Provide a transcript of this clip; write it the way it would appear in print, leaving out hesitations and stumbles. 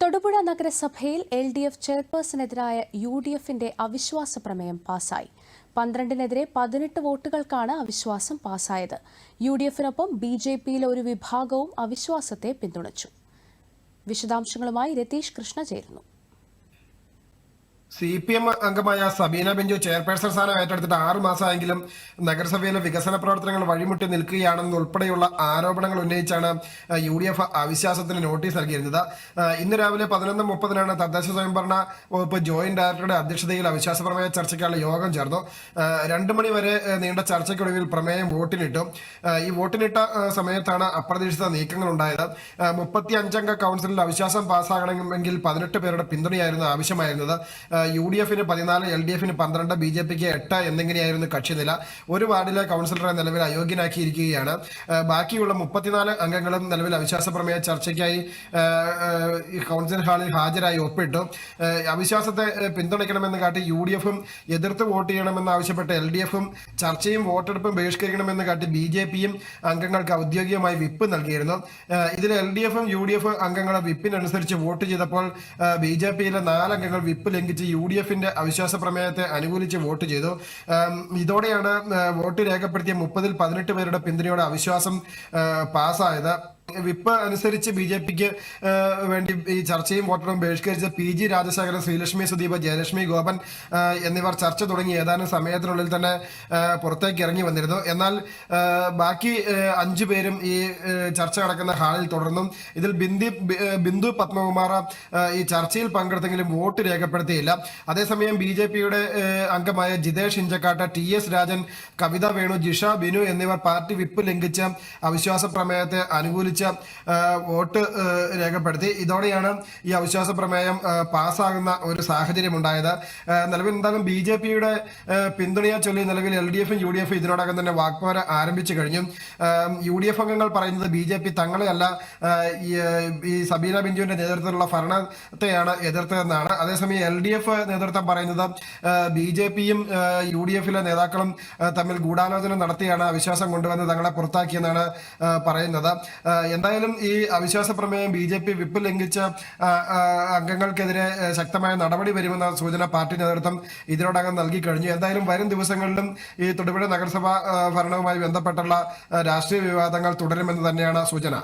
തൊടുപുഴ നഗരസഭയിൽ LDF ചെയർപേഴ്സണെതിരായ UDFന്റെ അവിശ്വാസ പ്രമേയം പാസായി. 12-നെതിരെ 18 വോട്ടുകൾക്കാണ് അവിശ്വാസം പാസായത്. UDFനൊപ്പം BJPയിലെ ഒരു വിഭാഗവും അവിശ്വാസത്തെ പിന്തുണച്ചു. വിശദാംശങ്ങളുമായി രതീഷ് കൃഷ്ണ ചേരുന്നു. CPM അംഗമായ സബീന ബെഞ്ചു ചെയർപേഴ്സൺ സ്ഥാനം ഏറ്റെടുത്തിട്ട് 6 മാസമായെങ്കിലും നഗരസഭയിലെ വികസന പ്രവർത്തനങ്ങൾ വഴിമുട്ടി നിൽക്കുകയാണെന്നുൾപ്പെടെയുള്ള ആരോപണങ്ങൾ ഉന്നയിച്ചാണ് UDF അവിശ്വാസത്തിന് നോട്ടീസ് നൽകിയിരുന്നത്. ഇന്ന് രാവിലെ 11:30 തദ്ദേശ സ്വയംഭരണ വകുപ്പ് ജോയിന്റ് ഡയറക്ടറുടെ അധ്യക്ഷതയിൽ അവിശ്വാസ പ്രമേയ ചർച്ചയ്ക്കുള്ള യോഗം ചേർന്നു. 2 മണി വരെ നീണ്ട ചർച്ചയ്ക്കൊടുവിൽ പ്രമേയം വോട്ടിനിട്ടു. ഈ വോട്ടിനിട്ട സമയത്താണ് അപ്രതീക്ഷിത നീക്കങ്ങൾ ഉണ്ടായത്. 35 അംഗ കൗൺസിലിൽ അവിശ്വാസം പാസ്സാകണമെങ്കിൽ 18 പേരുടെ പിന്തുണയായിരുന്നു ആവശ്യമായിരുന്നത്. UDFന് 14, LDFന് 12, BJPക്ക് 8 എന്നിങ്ങനെയായിരുന്നു കക്ഷിനില. ഒരു വാർഡിലെ കൗൺസിലറെ നിലവിൽ അയോഗ്യനാക്കിയിരിക്കുകയാണ്. ബാക്കിയുള്ള 34 അംഗങ്ങളും നിലവിൽ അവിശ്വാസ പ്രമേയ ചർച്ചയ്ക്കായി കൗൺസിൽ ഹാളിൽ ഹാജരായി ഒപ്പിട്ടു. അവിശ്വാസത്തെ പിന്തുണയ്ക്കണമെന്ന് കാട്ടി UDFും എതിർത്ത് വോട്ട് ചെയ്യണമെന്ന് ആവശ്യപ്പെട്ട് LDFും ചർച്ചയും വോട്ടെടുപ്പും ബഹിഷ്കരിക്കണമെന്ന് കാട്ടി BJPയും അംഗങ്ങൾക്ക് ഔദ്യോഗികമായി വിപ്പ് നൽകിയിരുന്നു. ഇതിൽ LDFും UDF അംഗങ്ങളെ വിപ്പിനനുസരിച്ച് വോട്ട് ചെയ്തപ്പോൾ BJPയിലെ 4 അംഗങ്ങൾ വിപ്പ് ലംഘിച്ച് UDFന്റെ അവിശ്വാസ പ്രമേയത്തെ അനുകൂലിച്ച് വോട്ട് ചെയ്തു. ഇതോടെയാണ് വോട്ട് രേഖപ്പെടുത്തിയ 30-ൽ 18 പേരുടെ പിന്തുണയോടെ അവിശ്വാസം പാസ്സായത്. വിപ്പ് അനുസരിച്ച് BJPക്ക് വേണ്ടി ഈ ചർച്ചയും വോട്ടെടുപ്പും ബഹിഷ്കരിച്ച PG രാജശേഖരൻ, ശ്രീലക്ഷ്മി സുദീപ്, ജയലക്ഷ്മി ഗോപൻ എന്നിവർ ചർച്ച തുടങ്ങി ഏതാനും സമയത്തിനുള്ളിൽ തന്നെ പുറത്തേക്ക് ഇറങ്ങി വന്നിരുന്നു. എന്നാൽ ബാക്കി 5 പേരും ഈ ചർച്ച നടക്കുന്ന ഹാളിൽ തുടർന്നു. ഇതിൽ ബിന്ദു പത്മകുമാർ ഈ ചർച്ചയിൽ പങ്കെടുത്തെങ്കിലും വോട്ട് രേഖപ്പെടുത്തിയില്ല. അതേസമയം BJPയുടെ അംഗമായ ജിതേഷ് ഇഞ്ചക്കാട്ട്, TS രാജൻ, കവിത വേണു, ജിഷ ബിനു എന്നിവർ പാർട്ടി വിപ്പ് ലംഘിച്ച അവിശ്വാസ പ്രമേയത്തെ അനുകൂലിച്ച് വോട്ട് രേഖപ്പെടുത്തി. ഇതോടെയാണ് ഈ അവിശ്വാസ പ്രമേയം പാസ്സാകുന്ന ഒരു സാഹചര്യം ഉണ്ടായത്. നിലവിൽ എന്തായാലും BJPയുടെ പിന്തുണയെ ചൊല്ലി നിലവിൽ LDFും UDFും ഇതിനോടകം തന്നെ വാക്പോര് ആരംഭിച്ചു കഴിഞ്ഞു. UDF അംഗങ്ങൾ പറയുന്നത് BJP തങ്ങളെയല്ല ഈ സബീന ബെഞ്ചുവിന്റെ നേതൃത്വത്തിലുള്ള ഭരണത്തെയാണ് എതിർത്തതെന്നാണ്. അതേസമയം LDF നേതൃത്വം പറയുന്നത് BJPയും UDFിലെ നേതാക്കളും തമ്മിൽ ഗൂഢാലോചന നടത്തിയാണ് അവിശ്വാസം കൊണ്ടുവന്ന് തങ്ങളെ പുറത്താക്കിയെന്നാണ് പറയുന്നത്. എന്തായാലും ഈ അവിശ്വാസ പ്രമേയം BJP വിപ്പ് ലംഘിച്ച അംഗങ്ങൾക്കെതിരെ ശക്തമായ നടപടി വരുമെന്ന സൂചന പാർട്ടി നേതൃത്വം ഇതിനോടകം നൽകി കഴിഞ്ഞു. എന്തായാലും വരും ദിവസങ്ങളിലും ഈ തൊടുപുഴ നഗരസഭാ ഭരണവുമായി ബന്ധപ്പെട്ടുള്ള രാഷ്ട്രീയ വിവാദങ്ങൾ തുടരുമെന്ന് തന്നെയാണ് സൂചന.